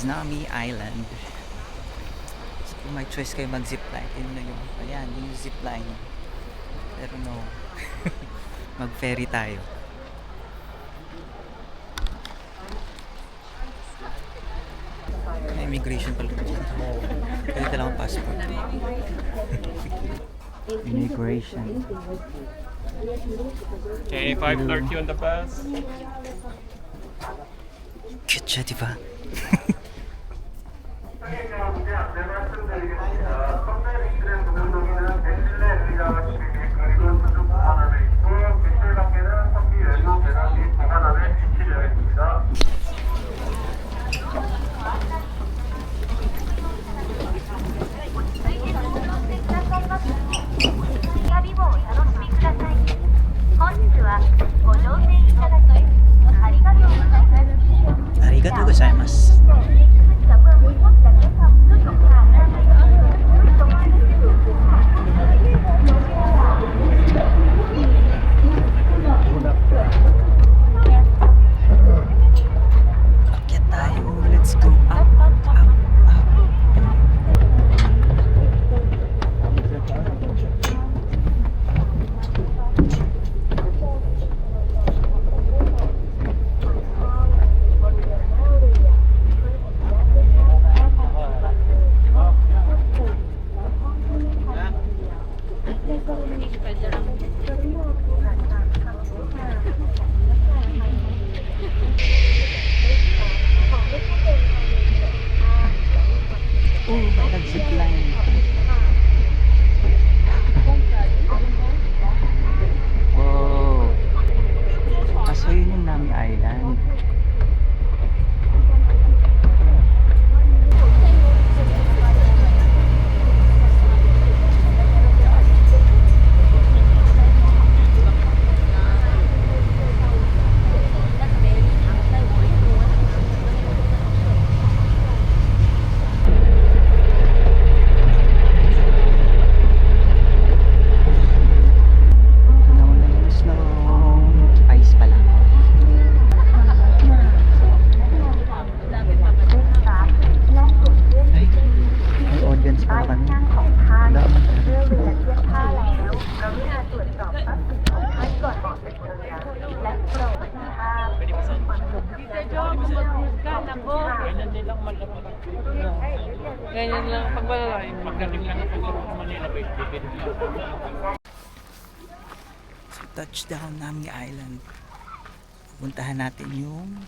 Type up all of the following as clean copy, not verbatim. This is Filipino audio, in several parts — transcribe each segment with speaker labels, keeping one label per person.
Speaker 1: Nami Island. So, kung may choice kayo mag-zipline, yun na yun. Ayan, yung zipline. Pero no, mag-ferry tayo. May immigration pala dyan. Pwede dalawang passport. Immigration.
Speaker 2: Okay, 5:30 on the bus.
Speaker 1: Cute siya, diba? Arigatou gozaimasu. Akyat tayo. Let's go up, up, up, up. May nag-zipline. Wow. So yun yung Nami Island. Nauna yung snow. Ice pala. Ay, may audience pala kami. Dapat.
Speaker 2: Ganyan lang pag malalaki. Pagdating lang ng Manila, pwede lang.
Speaker 1: So, touchdown Nami Island. Puntahan natin yung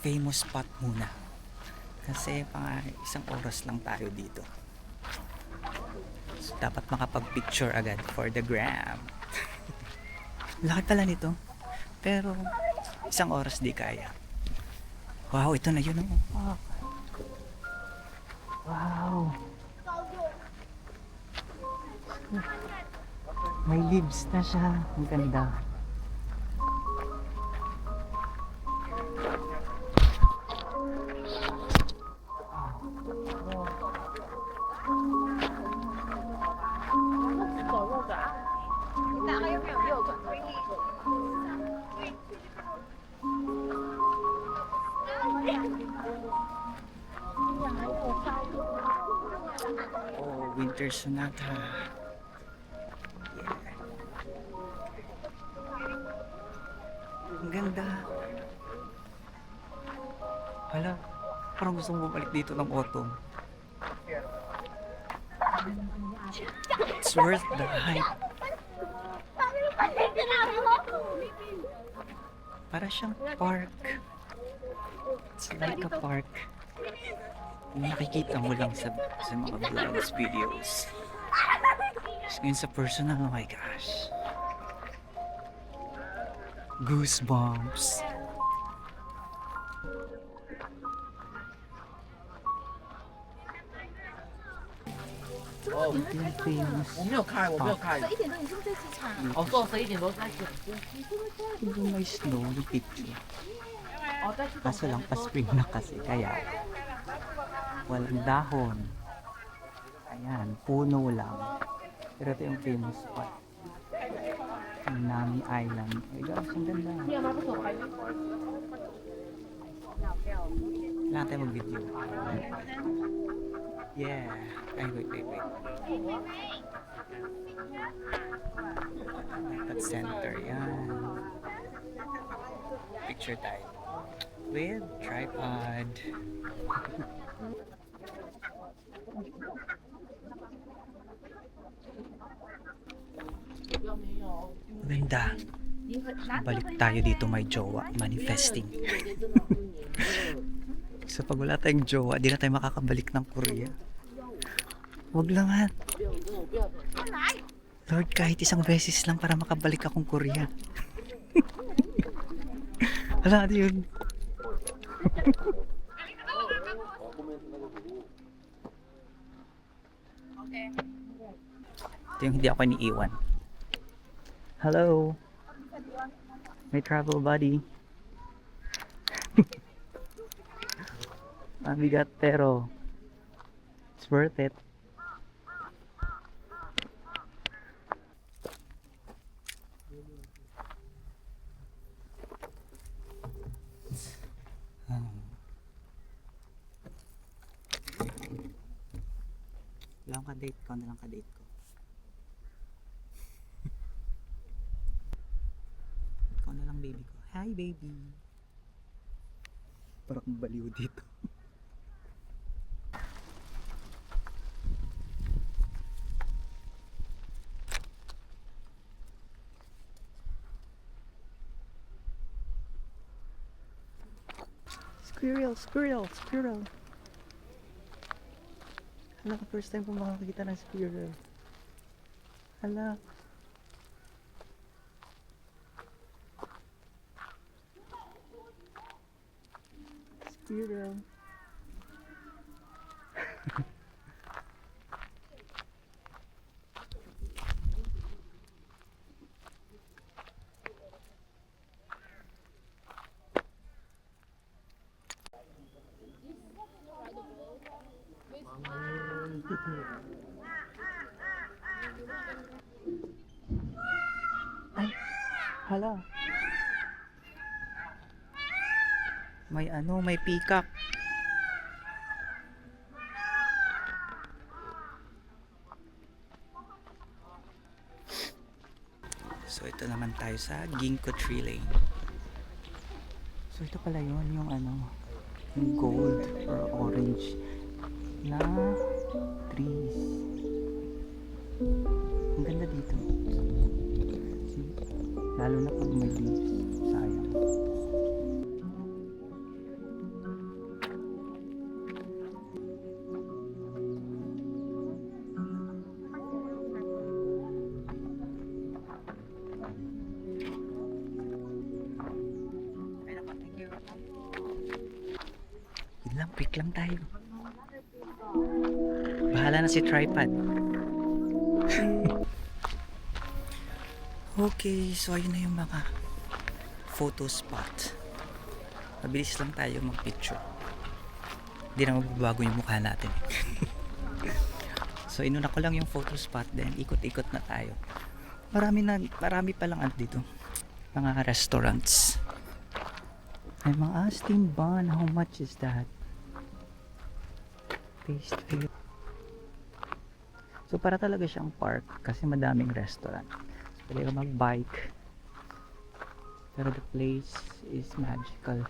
Speaker 1: famous spot muna. Kasi pang isang oras lang tayo dito. So, dapat makapag-picture agad for the gram. Laki pala nito. Pero isang oras di kaya. Wow, ito na yun. Oh. Wow. May leaves na siya. Ang ganda. Oh, Winter Sonata. Ang ganda. Hala, parang gusto mo bumalik dito ng autumn. It's worth the hype. Para siyang park. It's like a park. Yung nakikita mo lang sa mga vlogs, videos. Tapos ngayon sa personal, oh my gosh. Goosebumps.
Speaker 3: 哦，
Speaker 1: Yung famous
Speaker 3: 我没有开，我没有开。
Speaker 4: 11点多你是不是在机场？
Speaker 3: 哦，说11点多开始。
Speaker 1: yung may snow, yung picture.
Speaker 3: 哦，在机场。
Speaker 1: Kaso lang pa-spring na kasi, kaya walang dahon. Ayan, puno lang. Pero ito yung famous spot. Yung Nami Island. Ay, gosh, ang ganda. Kailangan tayo mag-video. Yeah. Ay, wait. Dapat center yan. Picture tayo. With tripod. Ganda. Balik tayo dito may jowa. Manifesting. So pag wala tayong jowa, di na tayo makakabalik ng Korea. Wag lang ha. Lord, kahit isang beses lang para makabalik akong Korea. Wala yun. Ito yung hindi ako iniiwan. Hello. My travel buddy. Mabigat pero it's worth it. Wala akong ka-date ko, na lang ka-date ko. Ikaw na lang baby ko. Hi baby. Parang baliw dito. Squirrel. Hala, first time ko makakita ng squirrel. Hala. Squirrel. Ay, hala. May peacock. So ito naman tayo sa Ginkgo Tree Lane. So ito pala yun, yung gold or orange na trees. Ang ganda dito. See? Lalo na pag may leaves. Sayang. Yun lang, pick lang tayo. Bahala na si tripod. Okay, so ayun na yung mga photo spot. Mabilis lang tayo mag-picture. Hindi na magbabago yung mukha natin. So inuna ko lang yung photo spot, then ikot-ikot na tayo. Marami pa lang dito. Mga restaurants. Ay, mga steam bun. How much is that? Pastry. So para talaga siyang park kasi madaming restaurant. So pwede ka mag-bike. Pero the place is magical.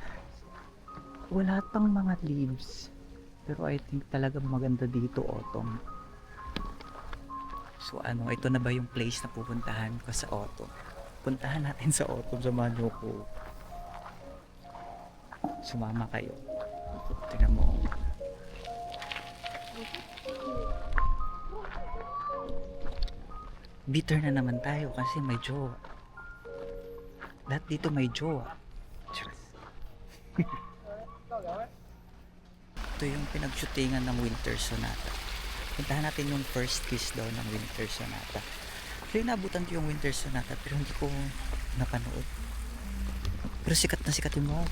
Speaker 1: Wala pang mga leaves. Pero I think talaga maganda dito autumn. So ito na ba yung place na pupuntahan ko sa autumn? Puntahan natin sa autumn, samahan niyo ko. Sumama kayo. Tingnan mo. Bitter na naman tayo kasi may jowa. Lahat dito may jowa. Ito yung pinag-shootingan ng Winter Sonata. Puntahan natin yung first kiss daw ng Winter Sonata. Kaya naabutan ko yung Winter Sonata pero hindi ko napanood. Pero sikat na sikat yung wow.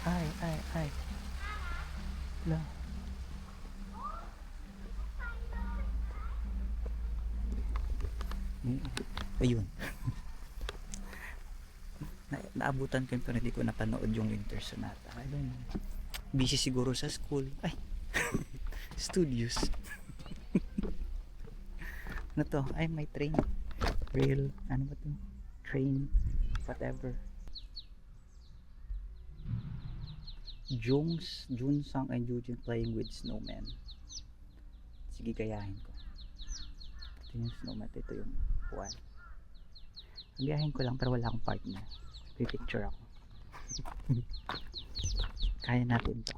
Speaker 1: Ay. Wala. Ayun. Naabutan ko yun pero hindi ko napanood yung Winter Sonata. I don't know. Busy siguro sa school. Ay, studios. Ano to? Ay, may train. Rail. Ano ba to? Train. Whatever. Junsang and Jujun playing with snowman. Sige, gayahin ko. Ito yung snowman. Ito yung buwan. Gayahin ko lang pero wala akong partner. Pipicture ako. Kaya natin to.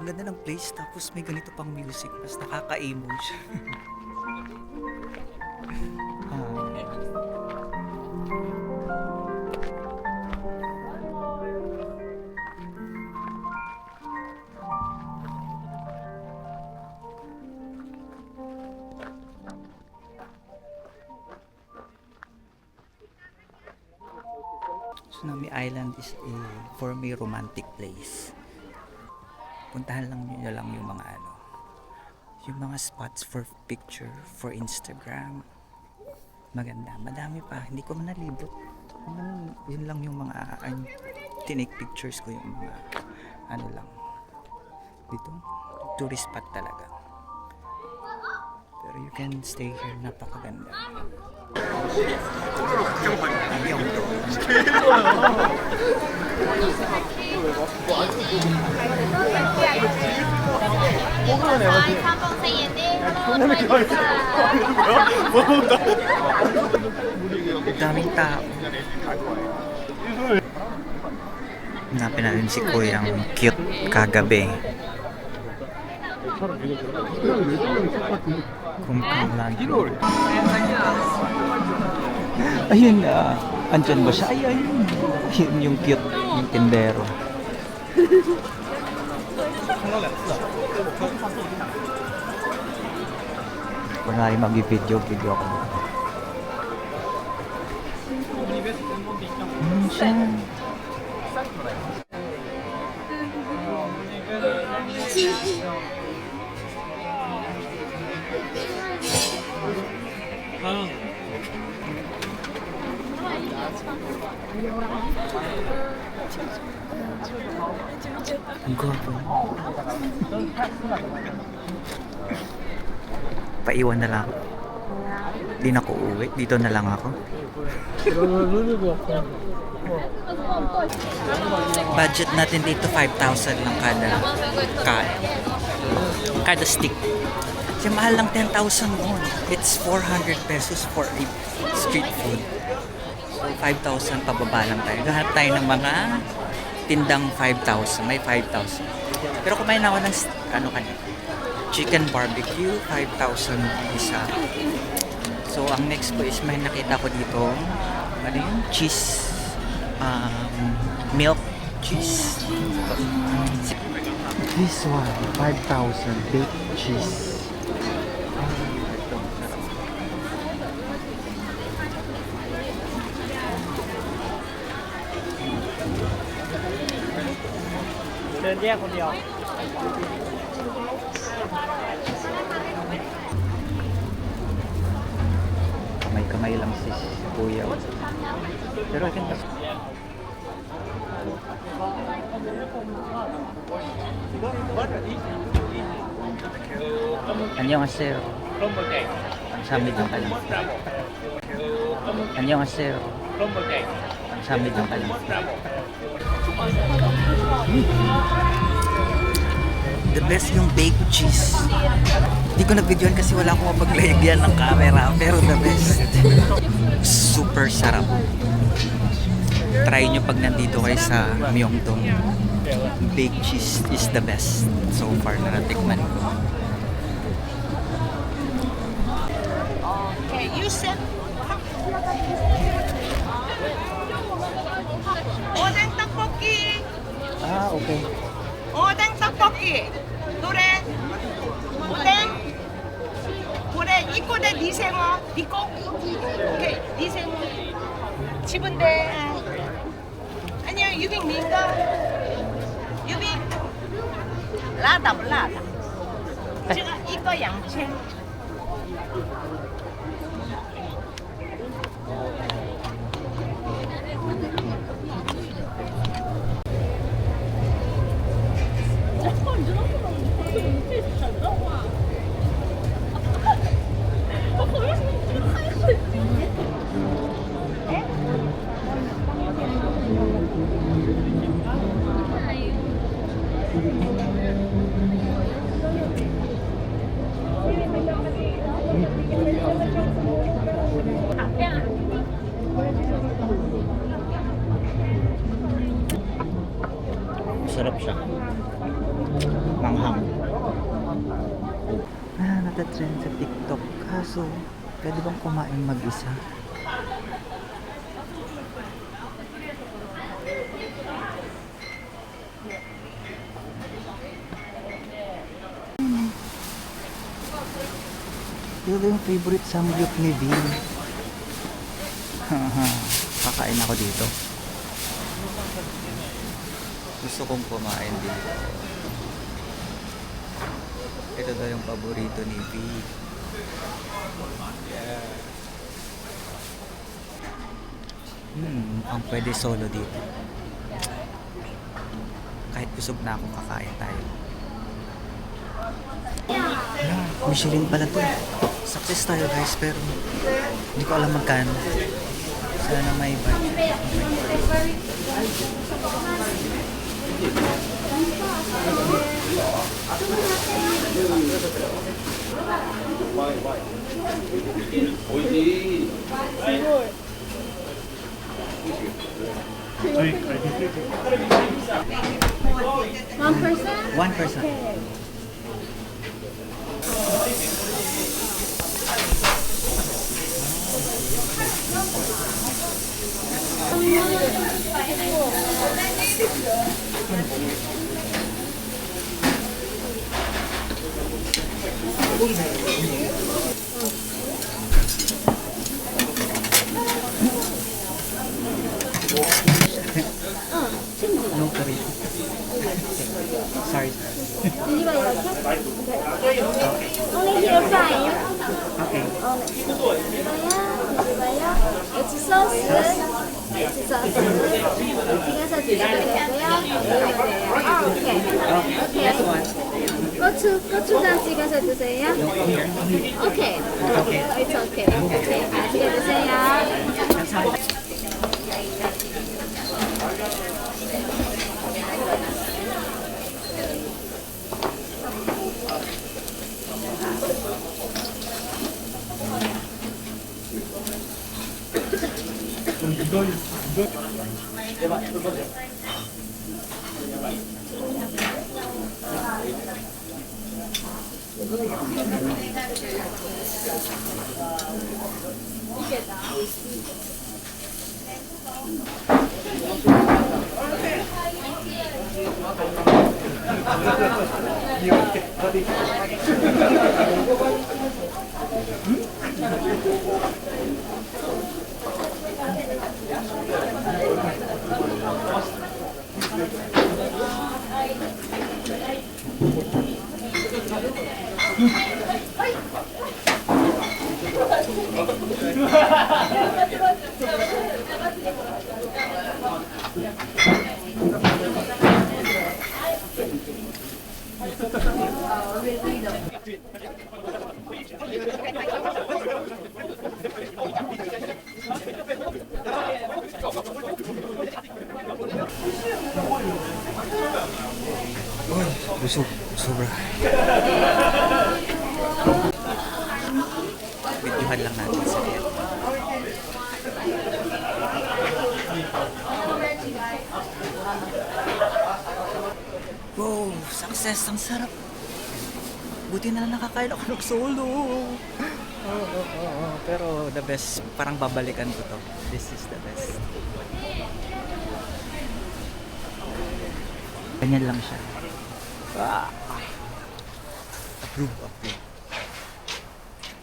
Speaker 1: Ang ganda ng place tapos may ganito pang music mas nakaka-emo siya. Tsunami Island is for me romantic place. Puntahan lang nyo lang yung mga yung mga spots for picture, for Instagram. Maganda, madami pa, hindi ko man nalibot. Yun lang yung mga tinake pictures ko, yung mga lang dito, tourist spot talaga. Pero you can stay here, napakaganda. Yung daming tao. Hanapin natin si Kuyang cute kagabi. Kung lagi. Ayun na. Andyan ba siya? Ay, ayun. Ayun yung cute. Yung tindero. Kunwari mag-video ako. Siya. Ang gwapo. Paiwan na lang. Di na ko uwi. Dito na lang ako. Budget natin dito 5,000 lang kada stick. Kasi mahal lang 10,000 won. It's 400 pesos for a street food. So 5,000 pababa lang tayo. Gahanap tayo ng mga tindang 5,000. May 5,000. Pero kumain ako ng chicken barbecue, 5,000 isa. So ang next ko is may nakita ko dito, cheese, milk cheese. This one, 5,000 baked cheese. Kamay lang si Kuya. Pero I can just... 안녕하세요. 감사합니다. 안녕하세요. 감사합니다. The best yung baked cheese. Hindi ko na-videoan kasi wala akong mapaglagyan ng camera. Pero the best. Super sarap. Try nyo pag nandito kayo sa Myeongdong. Baked cheese is the best so far na natikman ko.
Speaker 4: Okay, you said 오뎅 떡볶이.
Speaker 1: Ah, okay.
Speaker 4: 오뎅 떡볶이. 노래. 오뎅. 고래 こで2000원 이거 오케이 2000원 집은데 아니야 유빈 민가 유빈 라다不辣的这个一个2000
Speaker 1: Sarap siya. Manghang. Natatrend sa TikTok. Kaso, pwede bang kumain mag-isa? Ito yung favorite samgyup ni Vin. Kakain ako dito. Gusto kong kumain dito. Ito daw yung paborito ni V. Yeah. Mukhang pwede solo dito. Kahit busog na akong kakain tayo. Michelin pala to. Success tayo guys, pero hindi ko alam magkano. Sana may budget.
Speaker 5: One person?
Speaker 1: One person. No curry. Sorry.
Speaker 5: Did you buy your Only here five.
Speaker 1: Okay.
Speaker 5: It's sauce. It's sauce. 这个是几个Okay. Okay. 고추장 찍어서 드세요. Okay. It's okay. Okay. 맛있게 드세요.
Speaker 1: Busog. Sobra. Videohan lang natin sa diet. Wow! Success! Ang sarap! Buti na lang nakakain ako ng solo! Pero the best, parang babalikan ko to. This is the best. Ganyan lang siya. Approve.